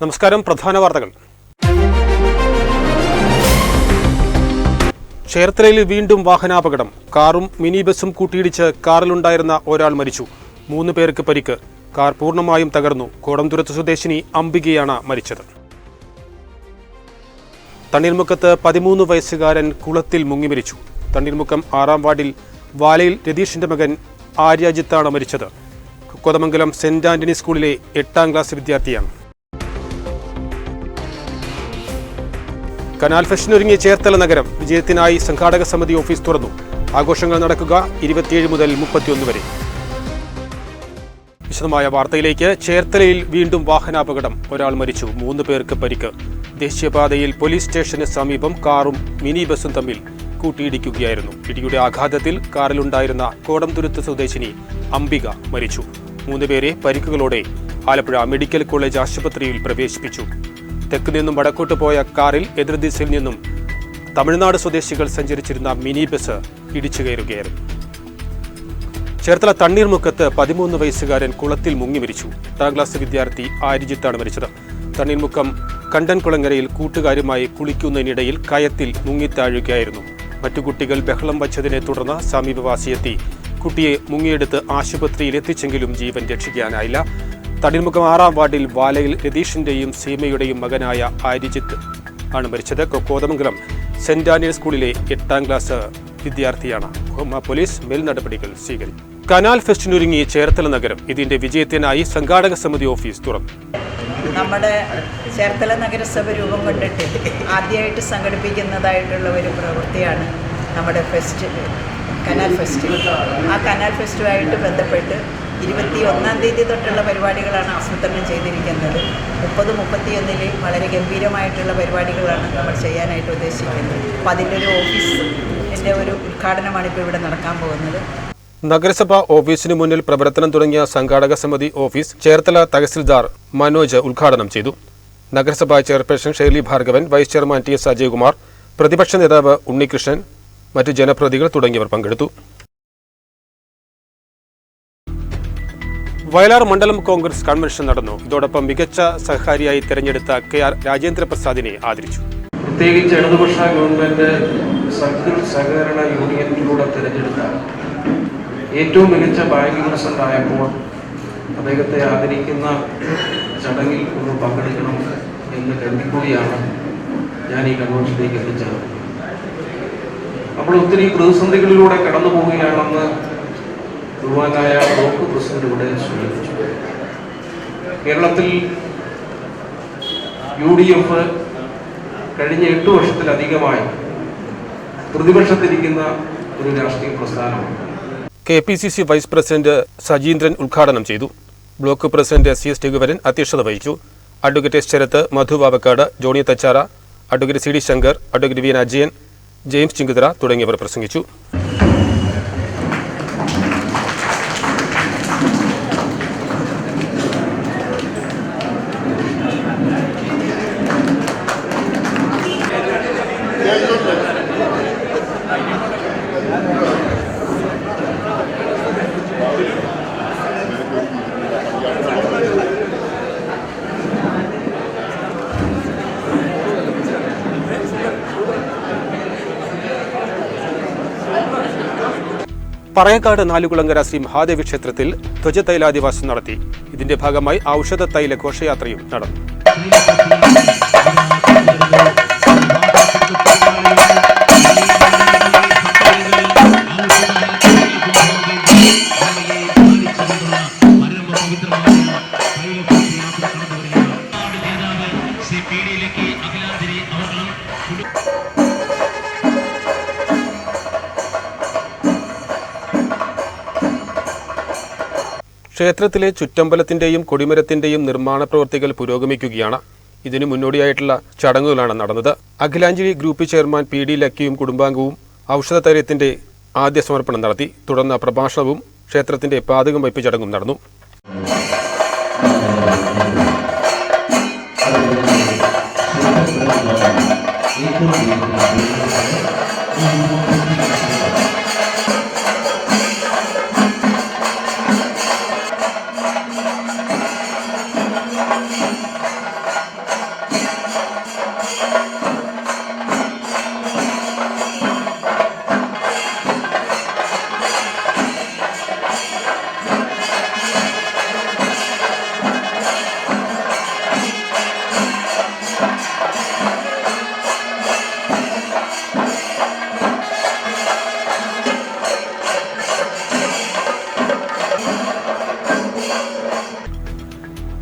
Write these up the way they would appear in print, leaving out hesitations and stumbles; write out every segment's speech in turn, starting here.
നമസ്കാരം. പ്രധാന വാർത്തകൾ. ചേർത്തലയിൽ വീണ്ടും വാഹനാപകടം. കാറും മിനി ബസും കൂട്ടിയിടിച്ച് കാറിലുണ്ടായിരുന്ന ഒരാൾ മരിച്ചു. 3 പേർക്ക് പരിക്ക്. കാർ പൂർണ്ണമായും തകർന്നു. കോടംതുരുത്ത് സ്വദേശിനി അംബികയാണ് മരിച്ചത്. തണ്ണീർമുക്കത്ത് 13 വയസ്സുകാരൻ കുളത്തിൽ മുങ്ങി മരിച്ചു. തണ്ണീർമുക്കം 6-ാം വാർഡിൽ വാലയിൽ രതീഷിന്റെ മകൻ ആര്യാജിത്താണ് മരിച്ചത്. കോതമംഗലം സെന്റ് ആന്റണി സ്കൂളിലെ 8ാം ക്ലാസ് വിദ്യാർത്ഥിയാണ്. കനാൽ ഫെസ്റ്റിനൊരുങ്ങിയ ചേർത്തല നഗരം. വിജയത്തിനായി സംഘാടക സമിതി ഓഫീസ് തുറന്നു. ആഘോഷങ്ങൾ നടക്കുക 27 മുതൽ 31 വരെ. വിശദമായ വാർത്തയിലേക്ക്. ചേർത്തലയിൽ വീണ്ടും വാഹനാപകടം. ഒരാൾ മരിച്ചു. 3 പേർക്ക് പരിക്ക്. ദേശീയപാതയിൽ പോലീസ് സ്റ്റേഷന് സമീപം കാറും മിനി ബസും തമ്മിൽ കൂട്ടിയിടിക്കുകയായിരുന്നു. ഇടിയുടെ ആഘാതത്തിൽ കാറിലുണ്ടായിരുന്ന കോടംതുരുത്ത് സ്വദേശിനി അംബിക മരിച്ചു. 3 പേരെ പരിക്കുകളോടെ ആലപ്പുഴ മെഡിക്കൽ കോളേജ് ആശുപത്രിയിൽ പ്രവേശിപ്പിച്ചു. തെക്ക് നിന്നും വടക്കോട്ട് പോയ കാറിൽ എതിർദിശയിൽ നിന്നും തമിഴ്നാട് സ്വദേശികൾ സഞ്ചരിച്ചിരുന്ന മിനി ബസ് ഇടിച്ചു കയറുകയായിരുന്നു. ചേർത്തല തണ്ണീർമുക്കത്ത് 13 വയസ്സുകാരൻ കുളത്തിൽ മുങ്ങി മരിച്ചു. 8ാം ക്ലാസ് വിദ്യാർത്ഥി ആര്യജിത്താണ് മരിച്ചത്. തണ്ണീർമുക്കം കണ്ടൻകുളങ്ങരയിൽ കൂട്ടുകാരുമായി കുളിക്കുന്നതിനിടയിൽ കയത്തിൽ മുങ്ങിത്താഴുകയായിരുന്നു. മറ്റു കുട്ടികൾ ബഹളം വച്ചതിനെ തുടർന്ന് സമീപവാസിയെത്തി കുട്ടിയെ മുങ്ങിയെടുത്ത് ആശുപത്രിയിൽ എത്തിച്ചെങ്കിലും ജീവൻ രക്ഷിക്കാനായില്ല. തണ്ണീർമുക്കം 6-ാം വാർഡിൽ വാലയിൽ രതീഷിന്റെയും സീമയുടെയും മകനായ ആര്യജിത്ത് ആണ് മരിച്ചത്. കോതമംഗലം സെന്റ് ആന്റണി സ്കൂളിലെ 8ാം ക്ലാസ് വിദ്യാർത്ഥിയാണ്. പോലീസ് മേൽ നടപടികൾ സ്വീകരിച്ചു. കനാൽ ഫെസ്റ്റിനൊരുങ്ങി ചേർത്തല നഗരം. ഇതിന്റെ വിജയത്തിനായി സംഘാടക സമിതി ഓഫീസ് തുറന്നു. നമ്മുടെ ചേർത്തല നഗരസഭ രൂപം കൊണ്ടിട്ട് ആദ്യമായിട്ട് സംഘടിപ്പിക്കുന്നതായിട്ടുള്ള ഒരു പ്രവൃത്തിയാണ് നമ്മുടെ കനാൽ ഫെസ്റ്റ്. ആ കനാൽ ഫെസ്റ്റുമായിട്ട് ബന്ധപ്പെട്ട് 21-ാം തീയതി തൊട്ടുള്ള പരിപാടികളാണ് ആസൂത്രണം ചെയ്തിരിക്കുന്നത്. 30-31 വളരെ ഗംഭീരമായിട്ടുള്ള പരിപാടികളാണ് നമ്മൾ ചെയ്യാനായിട്ട് ഉദ്ദേശിക്കുന്നത്. അപ്പോൾ അതിൻ്റെ ഒരു ഓഫീസിൻ്റെ ഒരു ഉദ്ഘാടനമാണ് ഇപ്പോൾ ഇവിടെ നടക്കാൻ പോകുന്നത്. നഗരസഭ ഓഫീസിന് മുന്നിൽ പ്രവർത്തനം തുടങ്ങിയ സംഘാടക സമിതി ഓഫീസ് ചേർത്തല തഹസിൽദാർ മനോജ് ഉദ്ഘാടനം ചെയ്തു. നഗരസഭാ chairperson Shirley Bhargavan, vice chairman TS Ajaykumar, പ്രതിപക്ഷ നേതാവ് ഉണ്ണികൃഷ്ണൻ, മറ്റു ജനപ്രതിനിധികൾ തുടങ്ങിയവർ പങ്കെടുത്തു. വയലാർ മണ്ഡലം കോൺഗ്രസ് കൺവെൻഷൻ നടന്നു. ഇതോടൊപ്പം മികച്ച സഹകാരിയായി തെരഞ്ഞെടുത്ത KR രാജേന്ദ്രപ്രസാദിനെ ആദരിച്ചു. പ്രത്യേകിച്ച് ഇടതുപക്ഷ ഗവൺമെന്റ് സർക്കിൾ സഹകരണ യൂണിയനിലൂടെ തിരഞ്ഞെടുത്ത ഏറ്റവും മികച്ച ബാങ്ക് പ്രസിഡന്റ് ആയപ്പോൾ അദ്ദേഹത്തെ ആദരിക്കുന്ന ചടങ്ങിൽ ഒന്ന് പങ്കെടുക്കണം എന്ന് കരുതിക്കൂടിയാണ് ഞാൻ ഈ കൺവെൻഷനിലേക്ക് എത്തിച്ചത്. നമ്മൾ ഒത്തിരി പ്രതിസന്ധികളിലൂടെ കടന്നു പോവുകയാണെന്ന് ബഹുമാനായ ബ്ലോക്ക് പ്രസിഡന്റ് ഇവിടെ സൂചിപ്പിച്ചു. കേരളത്തിൽ UDF കഴിഞ്ഞ 8 വർഷത്തിലധികമായി പ്രതിപക്ഷത്തിരിക്കുന്ന ഒരു രാഷ്ട്രീയ പ്രസ്ഥാനമാണ്. KPCC വൈസ് പ്രസിഡന്റ് സജീന്ദ്രൻ ഉദ്ഘാടനം ചെയ്തു. ബ്ലോക്ക് പ്രസിഡന്റ് CS രഘുവരൻ അധ്യക്ഷത വഹിച്ചു. Advocate S Sarath, Madhu Vavakkad, Johnny Thachara, advocate CD Shankar, advocate VN Ajayan, James Chinkuthara തുടങ്ങിയവർ പ്രസംഗിച്ചു. പറയക്കാട് നാലുകുളങ്ങര ശ്രീ മഹാദേവി ക്ഷേത്രത്തിൽ ധ്വജതൈലാദിവാസം നടത്തി. ഇതിന്റെ ഭാഗമായി ഔഷധ തൈല ഘോഷയാത്രയും നടന്നു. ക്ഷേത്രത്തിലെ ചുറ്റമ്പലത്തിന്റെയും കൊടിമരത്തിന്റെയും നിർമ്മാണ പ്രവൃത്തികൾ പുരോഗമിക്കുകയാണ്. ഇതിനു മുന്നോടിയായിട്ടുള്ള ചടങ്ങുകളാണ് നടന്നത്. അഖിലാഞ്ജലി ഗ്രൂപ്പ് ചെയർമാൻ PD ലക്കിയും കുടുംബാംഗവും ഔഷധതൈലത്തിന്റെ ആദ്യ സമർപ്പണം നടത്തി. തുടർന്ന് പ്രഭാഷണവും ക്ഷേത്രത്തിന്റെ പാതകം വയ്പ് ചടങ്ങും നടന്നു.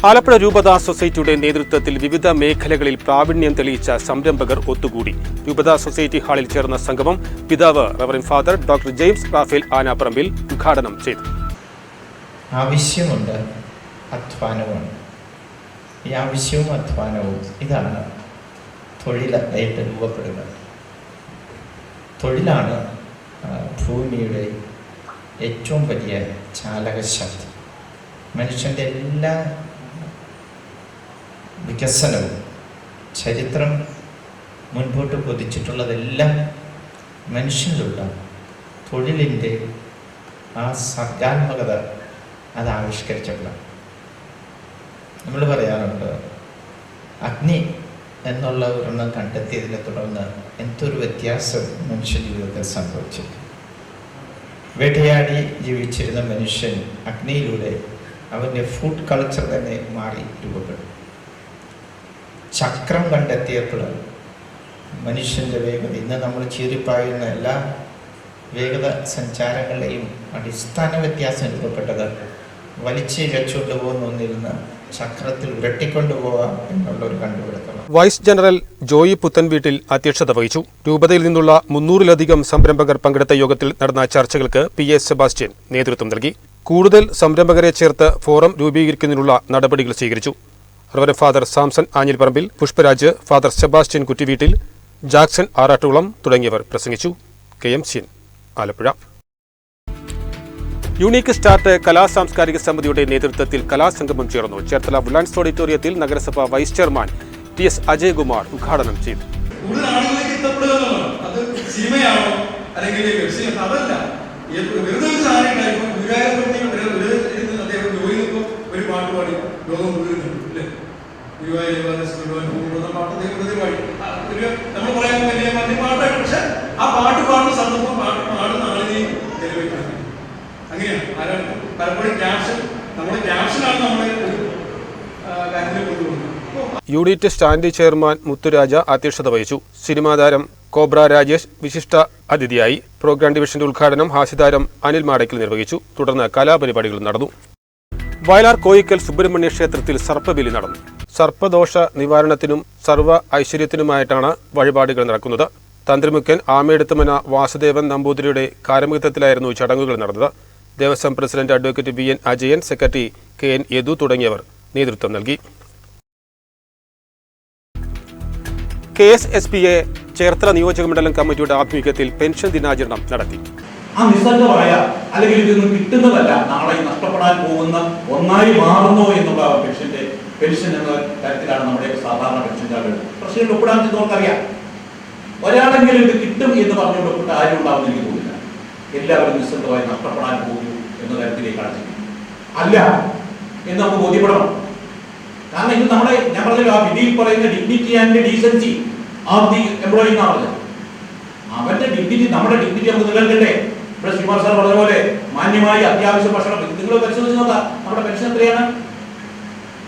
ആലപ്പുഴ രൂപതാ സൊസൈറ്റിയുടെ നേതൃത്വത്തിൽ വിവിധ മേഖലകളിൽ പ്രാവീണ്യം തെളിയിച്ച സംരംഭകർ ഒത്തുകൂടി. രൂപതാ സൊസൈറ്റി ഹാളിൽ ചേർന്ന സംഗമം പിതാവ് reverend father doctor James Raphael Anapparambil ഉദ്ഘാടനം ചെയ്തു. ആവശ്യമുണ്ട്, അധ്വാനവുമുണ്ട്. ഈ ആവശ്യവും അധ്വാനവും ഇതാണ് തൊഴിലായിട്ട് രൂപപ്പെടുന്നത്. തൊഴിലാണ് ഭൂമിയുടെ ഏറ്റവും വലിയ ചാലകശക്തി. മനുഷ്യൻ്റെ എല്ലാ വികസനവും ചരിത്രം മുൻപോട്ട് കുതിച്ചിട്ടുള്ളതെല്ലാം മനുഷ്യനിലുള്ള തൊഴിലിൻ്റെ ആ സർഗാത്മകത അത് ആവിഷ്കരിച്ചപ്പോഴാണ്. നമ്മൾ പറയാറുണ്ട്, അഗ്നി എന്നുള്ള ഒരെണ്ണം കണ്ടെത്തിയതിനെ തുടർന്ന് എന്തൊരു വ്യത്യാസം മനുഷ്യ ജീവിതത്തിൽ സംഭവിച്ചു. വേട്ടയാടി ജീവിച്ചിരുന്ന മനുഷ്യൻ അഗ്നിയിലൂടെ അവൻ്റെ ഫുഡ് കൾച്ചർ തന്നെ മാറി രൂപപ്പെട്ടു. ചക്രം കണ്ടെത്തിയപ്പോൾ മനുഷ്യൻ്റെ വേഗത, ഇന്ന് നമ്മൾ ചീറിപ്പായുന്ന എല്ലാ വേഗത സഞ്ചാരങ്ങളുടെയും അടിസ്ഥാന വ്യത്യാസം രൂപപ്പെട്ടത് വലിച്ചിഴച്ചുകൊണ്ട് പോകുന്ന ഒന്നിൽ നിന്ന് ചക്രത്തിൽ ഉരട്ടിക്കൊണ്ടുപോകാം എന്നുള്ള ഒരു കണ്ടുപിടുത്തമാണ്. വൈസ് ജനറൽ ജോയി പുത്തൻവീട്ടിൽ അധ്യക്ഷത വഹിച്ചു. രൂപതയിൽ നിന്നുള്ള 300-ലധികം സംരംഭകർ പങ്കെടുത്ത യോഗത്തിൽ നടന്ന ചർച്ചകൾക്ക് PA സെബാസ്റ്റ്യൻ നേതൃത്വം നൽകി. കൂടുതൽ സംരംഭകരെ ചേർത്ത് ഫോറം രൂപീകരിക്കുന്നതിനുള്ള നടപടികൾ സ്വീകരിച്ചു. Reverend father Samson Anjilparambil, Pushparaj, father Sebastian Kuttiveettil, Jackson Arattukulam തുടങ്ങിയവർ പ്രസംഗിച്ചു. KMCN ആലപ്പുഴ. യൂണീക്ക് സ്റ്റാർട്ട് കലാസാംസ്കാരിക സമിതിയുടെ നേതൃത്വത്തിൽ കലാസംഗമം ചേർന്നു. ചേർത്തല വുഡ്ലാൻഡ്സ് ഓഡിറ്റോറിയത്തിൽ നഗരസഭ വൈസ് ചെയർമാൻ PS അജയ്കുമാർ ഉദ്ഘാടനം ചെയ്തു. യൂണിറ്റ് സ്റ്റാൻഡ് ചെയർമാൻ മുത്തുരാജ അധ്യക്ഷത വഹിച്ചു. സിനിമാ താരം കോബ്ര രാജേഷ് വിശിഷ്ട അതിഥിയായി. പ്രോഗ്രാം ഡിവിഷന്റെ ഉദ്ഘാടനം ഹാസ്യതാരം അനിൽ മാടയ്ക്കൽ നിർവഹിച്ചു. തുടർന്ന് കലാപരിപാടികൾ നടന്നു. വയലാർ കോയിക്കൽ സുബ്രഹ്മണ്യ ക്ഷേത്രത്തിൽ സർപ്പബലി നടന്നു. സർപ്പദോഷ നിവാരണത്തിനും സർവ്വ ഐശ്വര്യത്തിനുമായിട്ടാണ് വഴിപാടുകൾ നടക്കുന്നത്. തന്ത്രിമുഖ്യൻ ആമയെടുത്തുമന വാസുദേവൻ നമ്പൂതിരിയുടെ കാർമ്മികത്വത്തിലായിരുന്നു ചടങ്ങുകൾ നടന്നത്. Devaswom president advocate BN Ajayan, secretary KN Yadu തുടങ്ങിയവർ നേതൃത്വം നൽകി. KSSPA ചേർത്തല നിയോജകമണ്ഡലം കമ്മിറ്റിയുടെ ആഭിമുഖ്യത്തിൽ പെൻഷൻ ദിനാചരണം നടത്തി. ആ നിസ്സംഗമായ അല്ലെങ്കിൽ ഇതൊന്നും കിട്ടുന്നതല്ല, നാളെ നഷ്ടപ്പെടാൻ പോകുന്ന ഒന്നായി മാറുന്നു എന്നുള്ള പെൻഷൻ എന്ന തരത്തിലാണ് നമ്മുടെ സാധാരണ പെൻഷൻകാരുടെ പ്രശ്നങ്ങൾ ഒപ്പിടാൻ നമുക്കറിയാം. ഒരാളെങ്കിലും ഇത് കിട്ടും എന്ന് പറഞ്ഞുകൊണ്ട് ഒപ്പിട്ട് ആരും ഉണ്ടാവുന്ന എനിക്ക് തോന്നില്ല. എല്ലാവരും നിസ്സംഗമായി നഷ്ടപ്പെടാൻ പോകുന്നു എന്ന തരത്തിലേക്കാണ് ചെയ്യുന്നത്. അല്ല എന്ന് നമുക്ക് ബോധ്യപ്പെടണം. കാരണം ഇത് നമ്മുടെ, ഞാൻ പറഞ്ഞല്ലോ, ആ വിധിയിൽ പറയുന്ന dignity and decency of the employee എന്നാണ് പറഞ്ഞത്. അവന്റെ ഡിഗ്നിറ്റി, നമ്മുടെ ഡിഗ്നിറ്റി നമുക്ക് നിലനിൽക്കണ്ടേ? ഇവിടെ ശ്രീമാർ സാർ പറഞ്ഞ പോലെ മാന്യമായി അത്യാവശ്യ ഭക്ഷണം. നിങ്ങൾ പരിശോധിച്ച് നോക്കാം, നമ്മുടെ പെൻഷൻ എത്രയാണ്?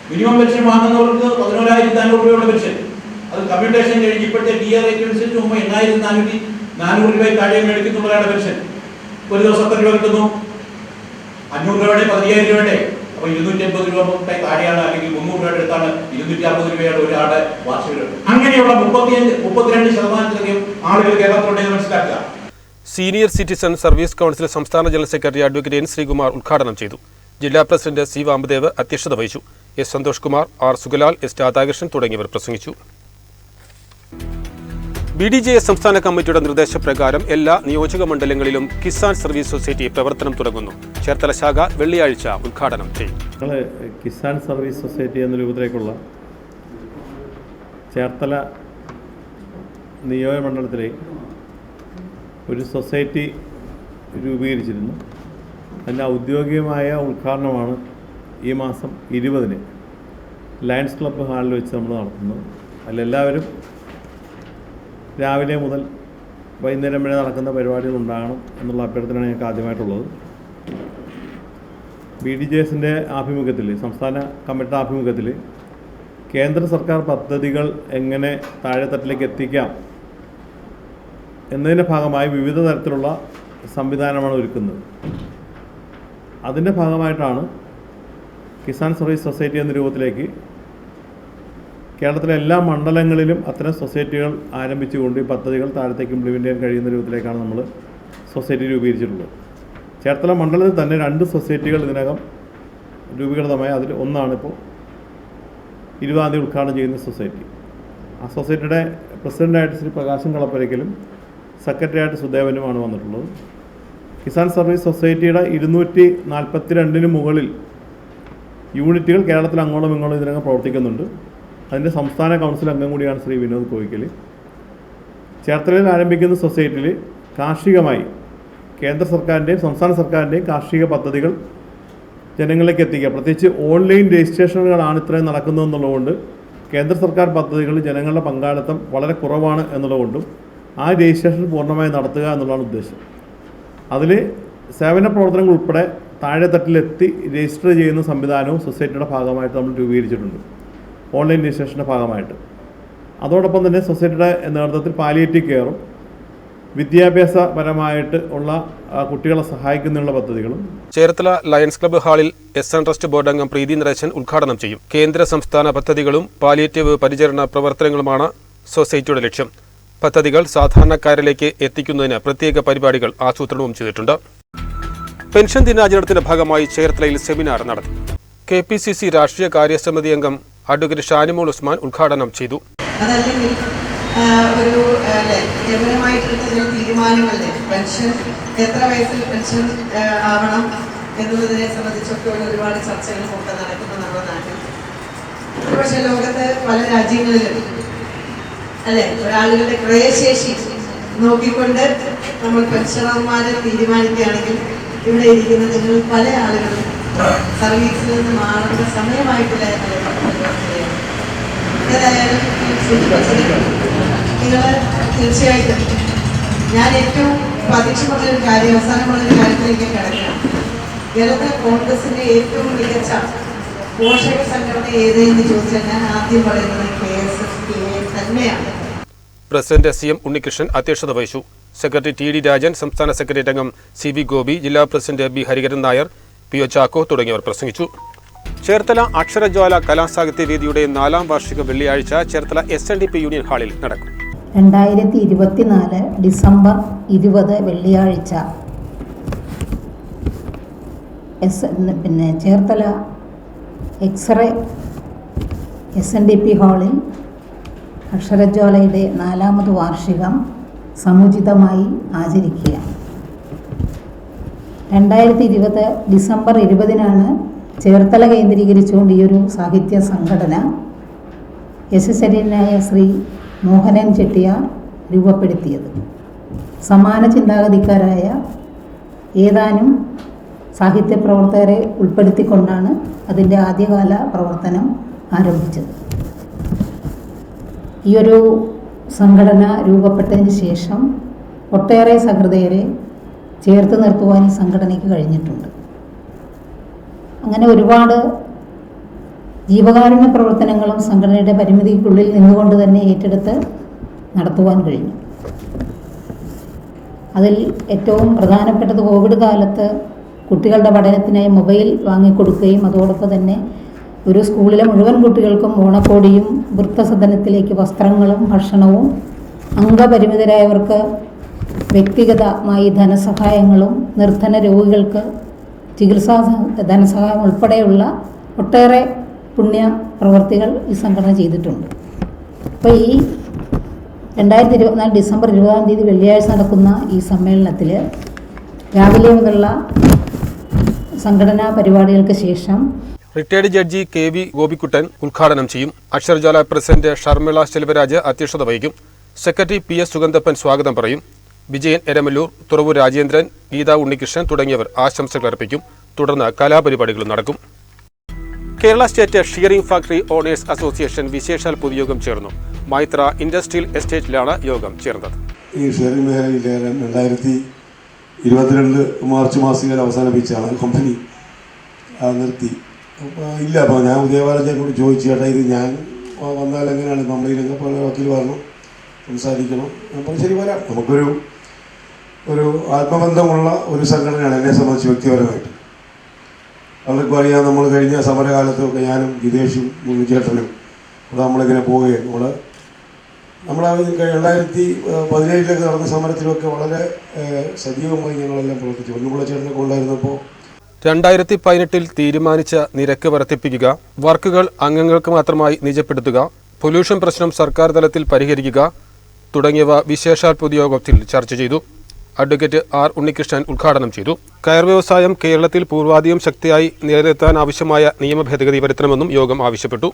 മിനിമം പെൻഷൻ വാങ്ങുന്നവർക്ക് 11,400 രൂപയുടെ പെൻഷൻ. അത് കമ്മ്യൂട്ടേഷൻ കഴിഞ്ഞ് ഇപ്പോഴത്തെ DA റേറ്റ് അനുസരിച്ച് മുമ്പ് 8,400 രൂപയിൽ താഴെ മേടിക്കുന്നുള്ളതാണ് പെൻഷൻ. ഒരു ദിവസം എത്ര രൂപ കിട്ടുന്നു? 500 രൂപയുടെ 15,000 രൂപയുടെ. അപ്പൊ 280 രൂപ താഴെയാണ്, അല്ലെങ്കിൽ 300 രൂപയുടെ അടുത്താണ് 250 രൂപയുടെ ഒരാളുടെ വാർഷിക. അങ്ങനെയുള്ള 32% ആളുകൾ കേരളത്തിലുണ്ടെന്ന് മനസ്സിലാക്കുക. സീനിയർ സിറ്റിസൺ സർവീസ് കൗൺസിൽ സംസ്ഥാന general secretary advocate N Sreekumar ഉദ്ഘാടനം ചെയ്തു. ജില്ലാ പ്രസിഡന്റ് C വാമദേവ് അധ്യക്ഷത വഹിച്ചു. S Santhosh Kumar, R Sugalal, S Radhakrishnan തുടങ്ങിയവർ പ്രസംഗിച്ചു. BDJS സംസ്ഥാന കമ്മിറ്റിയുടെ നിർദ്ദേശപ്രകാരം എല്ലാ നിയോജക മണ്ഡലങ്ങളിലും കിസാൻ സർവീസ് സൊസൈറ്റി പ്രവർത്തനം തുടങ്ങുന്നു. ചേർത്തല ശാഖ വെള്ളിയാഴ്ച ഉദ്ഘാടനം ചെയ്യും. കിസാൻ സർവീസ് സൊസൈറ്റി എന്ന രൂപത്തിലേക്കുള്ള ചേർത്തല നിയോജക മണ്ഡലത്തിലെ ഒരു സൊസൈറ്റി രൂപീകരിച്ചിരുന്നു. അതിൻ്റെ ഔദ്യോഗികമായ ഉദ്ഘാടനമാണ് ഈ മാസം 20-ന് ലയൺസ് ക്ലബ്ബ് ഹാളിൽ വെച്ച് നമ്മൾ നടത്തുന്നത്. അതിലെല്ലാവരും രാവിലെ മുതൽ വൈകുന്നേരം വരെ നടക്കുന്ന പരിപാടികൾ ഉണ്ടാകണം എന്നുള്ള അഭ്യർത്ഥനയാണ് ഞങ്ങൾക്ക് ആദ്യമായിട്ടുള്ളത്. BDJSൻ്റെ ആഭിമുഖ്യത്തിൽ, സംസ്ഥാന കമ്മിറ്റിയുടെ ആഭിമുഖ്യത്തിൽ കേന്ദ്ര സർക്കാർ പദ്ധതികൾ എങ്ങനെ താഴെത്തട്ടിലേക്ക് എത്തിക്കാം എന്നതിൻ്റെ ഭാഗമായി വിവിധ തരത്തിലുള്ള സംവിധാനമാണ് ഒരുക്കുന്നത്. അതിൻ്റെ ഭാഗമായിട്ടാണ് കിസാൻ സർവീസ് സൊസൈറ്റി എന്ന രൂപത്തിലേക്ക് കേരളത്തിലെ എല്ലാ മണ്ഡലങ്ങളിലും അത്തരം സൊസൈറ്റികൾ ആരംഭിച്ചുകൊണ്ട് ഈ പദ്ധതികൾ താഴത്തേക്ക് ഇംപ്ലിമെൻ്റ് ചെയ്യാൻ കഴിയുന്ന രൂപത്തിലേക്കാണ് നമ്മൾ സൊസൈറ്റി രൂപീകരിച്ചിട്ടുള്ളത്. ചേർത്തല മണ്ഡലത്തിൽ തന്നെ 2 സൊസൈറ്റികൾ ഇതിനകം രൂപീകൃതമായ അതിൽ ഒന്നാണിപ്പോൾ 20-ാം തീയതി ഉദ്ഘാടനം ചെയ്യുന്ന സൊസൈറ്റി. ആ സൊസൈറ്റിയുടെ പ്രസിഡൻ്റായിട്ട് ശ്രീ പ്രകാശൻ കളപ്പുരയ്ക്കലും സെക്രട്ടറിയായിട്ട് സുദേവനുമാണ് വന്നിട്ടുള്ളത്. കിസാൻ സർവീസ് സൊസൈറ്റിയുടെ 242 മുകളിൽ യൂണിറ്റുകൾ കേരളത്തിൽ അങ്ങോളം ഇങ്ങോളം ഇതിനകം പ്രവർത്തിക്കുന്നുണ്ട്. അതിൻ്റെ സംസ്ഥാന കൗൺസിൽ അംഗം കൂടിയാണ് ശ്രീ വിനോദ് കോയിക്കൽ. ചേർത്തലയിൽ ആരംഭിക്കുന്ന സൊസൈറ്റിയിൽ കാർഷികമായി കേന്ദ്ര സർക്കാരിൻ്റെയും സംസ്ഥാന സർക്കാരിൻ്റെയും കാർഷിക പദ്ധതികൾ ജനങ്ങളിലേക്ക് എത്തിക്കുക. പ്രത്യേകിച്ച് ഓൺലൈൻ രജിസ്ട്രേഷനുകളാണ് ഇത്രയും നടക്കുന്നതെന്നുള്ളതുകൊണ്ട് കേന്ദ്ര സർക്കാർ പദ്ധതികളിൽ ജനങ്ങളുടെ പങ്കാളിത്തം വളരെ കുറവാണ് എന്നുള്ളതുകൊണ്ടും ആ രജിസ്ട്രേഷൻ പൂർണ്ണമായി നടത്തുക എന്നുള്ളതാണ് ഉദ്ദേശം. അതിൽ സേവന പ്രവർത്തനങ്ങൾ ഉൾപ്പെടെ താഴെത്തട്ടിലെത്തി രജിസ്റ്റർ ചെയ്യുന്ന സംവിധാനവും സൊസൈറ്റിയുടെ ഭാഗമായിട്ട് നമ്മൾ രൂപീകരിച്ചിട്ടുണ്ട്, ഓൺലൈൻ രജിസ്ട്രേഷൻ്റെ ഭാഗമായിട്ട്. അതോടൊപ്പം തന്നെ സൊസൈറ്റിയുടെ നേതൃത്വത്തിൽ പാലിയേറ്റീവ് കെയറും വിദ്യാഭ്യാസപരമായിട്ട് ഉള്ള കുട്ടികളെ സഹായിക്കുന്നതിനുള്ള പദ്ധതികളും. ചേർത്തല ലയൺസ് ക്ലബ്ബ് ഹാളിൽ എസ്.എൻ. ട്രസ്റ്റ് ബോർഡ് അംഗം പ്രീതി നരേശൻ ഉദ്ഘാടനം ചെയ്യും. കേന്ദ്ര സംസ്ഥാന പദ്ധതികളും പാലിയേറ്റീവ് പരിചരണ പ്രവർത്തനങ്ങളുമാണ് സൊസൈറ്റിയുടെ ലക്ഷ്യം. പദ്ധതികൾ സാധാരണക്കാരിലേക്ക് എത്തിക്കുന്നതിന് പ്രത്യേക പരിപാടികൾ ആസൂത്രണവും ചെയ്തിട്ടുണ്ട്. പെൻഷൻ ദിനാചരണത്തിന്റെ ഭാഗമായി ചേർത്തലയിൽ സെമിനാർ നടത്തി. KPCC രാഷ്ട്രീയ കാര്യസമിതി അംഗം അഡ്വക്കേറ്റ് ഷാനിമോൾ ഉസ്മാൻ ഉദ്ഘാടനം ചെയ്തു. അതല്ലെങ്കിൽ ഒരു നിയമപരമായിട്ടുള്ള ചില തീരുമാനങ്ങളിൽ പെൻഷൻ എത്ര വയസ്സിൽ പെൻഷൻ ആവണം എന്നുള്ളതിനെ സംബന്ധിച്ചൊക്കെ ഒരുപാട് ചർച്ചകളും ഒക്കെ നടക്കുന്നു നമ്മുടെ നാട്ടിൽ. പക്ഷേ ലോകത്ത് പല രാജ്യങ്ങളിലും അല്ലെ ഒരാളുകളുടെ ക്രയശേഷി നോക്കിക്കൊണ്ട് നമ്മൾ പെൻഷനർമാരെ തീരുമാനിക്കുകയാണെങ്കിൽ ഇവിടെ ഇരിക്കുന്ന നിങ്ങൾ പല ആളുകളും സർവീസിൽ നിന്ന് മാറുന്ന സമയമായിട്ടില്ല ഏതായാലും നിങ്ങൾ തീർച്ചയായിട്ടും ഞാൻ ഏറ്റവും പ്രതീക്ഷമുള്ളൊരു കാര്യം അവസാനമുള്ളൊരു കാര്യത്തിലേക്ക് കിടക്കണം. കേരളത്തിൽ കോൺഗ്രസിന്റെ ഏറ്റവും മികച്ച പോഷക സംഘടന ഏതെന്ന് ചോദിച്ചാൽ ഞാൻ ആദ്യം പറയുന്നത് KSFPA തന്നെയാണ്. പ്രസിഡന്റ് CM ഉണ്ണികൃഷ്ണൻ അധ്യക്ഷത വഹിച്ചു. സെക്രട്ടറി TD രാജൻ, സംസ്ഥാന സെക്രട്ടേറിയറ്റ് അംഗം CV ഗോപി, ജില്ലാ president B Hariharan Nair, PO Chacko തുടങ്ങിയവർ പ്രസംഗിച്ചു. ചേർത്തല അക്ഷരജ്വാല കലാസാഹിത്യ വേദിയുടെ 4ാം വാർഷിക വെള്ളിയാഴ്ച ചേർത്തല SNDP യൂണിയൻ ഹാളിൽ നടക്കും. 2024 ഡിസംബർ 20 വെള്ളിയാഴ്ച ചേർത്തല എക്സ്റേ SNDP ഹാളിൽ അക്ഷരജ്വാലയുടെ 4ാമത് വാർഷികം സമുചിതമായി ആചരിക്കുക. 2020 ഡിസംബർ 20-നാണ് ചേർത്തല കേന്ദ്രീകരിച്ചുകൊണ്ട് ഈ ഒരു സാഹിത്യ സംഘടന യശസ്വരനായ ശ്രീ മോഹനൻ ചെട്ടിയാർ രൂപപ്പെടുത്തിയത്. സമാന ചിന്താഗതിക്കാരായ ഏതാനും സാഹിത്യ പ്രവർത്തകരെ ഉൾപ്പെടുത്തിക്കൊണ്ടാണ് അതിൻ്റെ ആദ്യകാല പ്രവർത്തനം ആരംഭിച്ചത്. ഈ ഒരു സംഘടന രൂപപ്പെട്ടതിന് ശേഷം ഒട്ടേറെ സഹൃദയരെ ചേർത്ത് നിർത്തുവാൻ ഈ സംഘടനയ്ക്ക് കഴിഞ്ഞിട്ടുണ്ട്. അങ്ങനെ ഒരുപാട് ജീവകാരുണ്യ പ്രവർത്തനങ്ങളും സംഘടനയുടെ പരിമിതിക്കുള്ളിൽ നിന്നുകൊണ്ട് തന്നെ ഏറ്റെടുത്ത് നടത്തുവാൻ കഴിഞ്ഞു. അതിൽ ഏറ്റവും പ്രധാനപ്പെട്ടത് കോവിഡ് കാലത്ത് കുട്ടികളുടെ പഠനത്തിനായി മൊബൈൽ വാങ്ങിക്കൊടുക്കുകയും അതോടൊപ്പം തന്നെ ഒരു സ്കൂളിലെ മുഴുവൻ കുട്ടികൾക്കും ഓണക്കോടിയും വൃദ്ധസദനത്തിലേക്ക് വസ്ത്രങ്ങളും ഭക്ഷണവും അംഗപരിമിതരായവർക്ക് വ്യക്തിഗതമായി ധനസഹായങ്ങളും നിർധന രോഗികൾക്ക് ചികിത്സാ ധനസഹായം ഉൾപ്പെടെയുള്ള ഒട്ടേറെ പുണ്യ പ്രവർത്തികൾ ഈ സംഘടന ചെയ്തിട്ടുണ്ട്. അപ്പോൾ ഈ 2024 ഡിസംബർ 20-ാം തീയതി വെള്ളിയാഴ്ച നടക്കുന്ന ഈ സമ്മേളനത്തിൽ രാവിലെ മുതലുള്ള സംഘടനാ പരിപാടികൾക്ക് ശേഷം റിട്ടയർഡ് ജഡ്ജി KV ഗോപിക്കുട്ടൻ ഉദ്ഘാടനം ചെയ്യും. അക്ഷരജ്വാല പ്രസിഡന്റ് ഷർമിള ശെൽവരാജ് അധ്യക്ഷത വഹിക്കും. സെക്രട്ടറി PS സുഗന്ധപ്പൻ സ്വാഗതം പറയും. വിജയൻ എരമല്ലൂർ, തുറവൂർ രാജേന്ദ്രൻ, ഗീത ഉണ്ണികൃഷ്ണൻ തുടങ്ങിയവർ ആശംസകൾ അർപ്പിക്കും. തുടർന്ന് കലാപരിപാടികളും നടക്കും. Kerala state shearing factory owners association വിശേഷാൽ പൊതുയോഗം ചേർന്നു. മൈത്ര ഇൻഡസ്ട്രിയൽ എസ്റ്റേറ്റിലാണ് യോഗം ചേർന്നത്. ഈ ഷെയറിംഗ് മേഖലയിൽ 2022 മാർച്ച് മാസത്തിൽ അവസാനിപ്പിച്ചാണ് കമ്പനി നിർത്തി. ഇല്ല, അപ്പോൾ ഞാൻ ഉദയബാലചേട്ടനോട് ചോദിച്ചു, ചേട്ടാ ഇത് ഞാൻ വന്നാൽ എങ്ങനെയാണ് കമ്പനിയിലൊക്കെ പോലെ വക്കീൽ വരണം, സംസാരിക്കണം. അപ്പോൾ ശരി വരാം. നമുക്കൊരു ആത്മബന്ധമുള്ള ഒരു സംഘടനയാണ് എന്നെ സംബന്ധിച്ച് വ്യക്തിപരമായിട്ട്. പലർക്കും അറിയാം, നമ്മൾ കഴിഞ്ഞ സമരകാലത്തൊക്കെ ഞാനും ജിതേഷും മുന്നിച്ചേട്ടനും ഇവിടെ നമ്മളിങ്ങനെ പോവുകയും നമ്മൾ 2017 നടന്ന സമരത്തിലൊക്കെ വളരെ സജീവമായി ഞങ്ങളെല്ലാം പ്രവർത്തിച്ചു. ഒന്നുകൂടെ ചേട്ടനൊക്കെ ഉണ്ടായിരുന്നപ്പോൾ 2018 തീരുമാനിച്ച നിരക്ക് വർദ്ധിപ്പിക്കുക, വർക്കുകൾ അംഗങ്ങൾക്ക് മാത്രമായി നിജപ്പെടുത്തുക, പൊല്യൂഷൻ പ്രശ്നം സർക്കാർ തലത്തിൽ പരിഹരിക്കുക തുടങ്ങിയവ വിശേഷാൽ പൊതുയോഗത്തിൽ ചർച്ച ചെയ്തു. അഡ്വക്കേറ്റ് ആർ ഉണ്ണികൃഷ്ണൻ ഉദ്ഘാടനം ചെയ്തു. കയർ വ്യവസായം കേരളത്തിൽ പൂർവാധികം ശക്തിയായി നിലനിർത്താൻ ആവശ്യമായ നിയമ ഭേദഗതി വരുത്തണമെന്നും യോഗം ആവശ്യപ്പെട്ടു.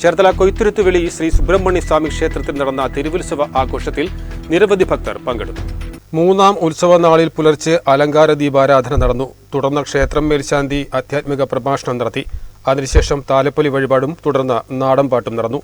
ചേർത്തല കൊയ്ത്തുരുത്തുവിളി ശ്രീ സുബ്രഹ്മണ്യ സ്വാമി ക്ഷേത്രത്തിൽ നടന്ന തിരുവുത്സവ ആഘോഷത്തിൽ നിരവധി ഭക്തർ പങ്കെടുത്തു. മൂന്നാം ഉത്സവ നാളിൽ പുലർച്ചെ അലങ്കാര ദീപാരാധന നടന്നു. തുടർന്ന് ക്ഷേത്രം മേൽശാന്തി ആധ്യാത്മിക പ്രഭാഷണം നടത്തി. അതിനുശേഷം താലപ്പൊലി വഴിപാടും തുടർന്ന് നാടൻപാട്ടും നടന്നു.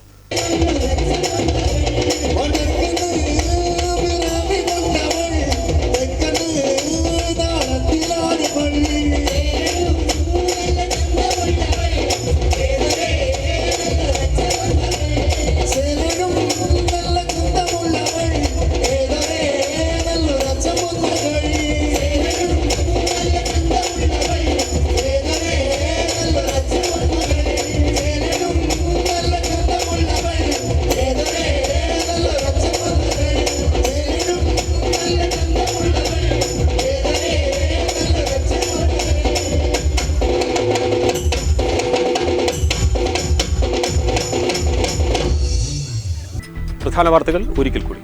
പ്രധാന വാർത്തകൾ ഒരിക്കൽ കൂടി.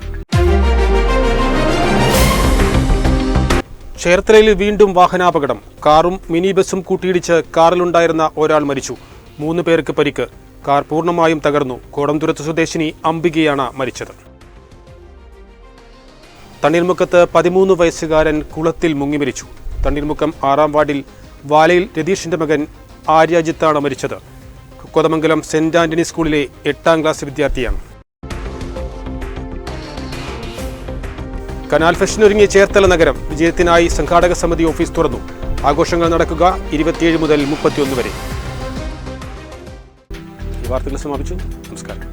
ചേർത്തലയിൽ വീണ്ടും വാഹനാപകടം. കാറും മിനി ബസും കൂട്ടിയിടിച്ച് കാറിലുണ്ടായിരുന്ന ഒരാൾ മരിച്ചു. 3 പേർക്ക് പരിക്ക്. കാർ പൂർണ്ണമായും തകർന്നു. കോടംതുരുത്ത് സ്വദേശിനി അംബികയാണ് മരിച്ചത്. തണ്ണീർമുക്കത്ത് 13 വയസ്സുകാരൻ കുളത്തിൽ മുങ്ങി മരിച്ചു. തണ്ണീർമുക്കം 6-ാം വാർഡിൽ വാലയിൽ രതീഷിന്റെ മകൻ ആര്യാജിത്താണ് മരിച്ചത്. കോതമംഗലം സെന്റ് ആന്റണി സ്കൂളിലെ 8ാം ക്ലാസ് വിദ്യാർത്ഥിയാണ്. കനാൽ ഫെസ്റ്റിനൊരുങ്ങിയ ചേർത്തല നഗരം. വിജയത്തിനായി സംഘാടക സമിതി ഓഫീസ് തുറന്നു. ആഘോഷങ്ങൾ നടക്കുക 27 മുതൽ 31 വരെ. ഈ വാർത്തകൾ സമാപിച്ചു. നമസ്കാരം.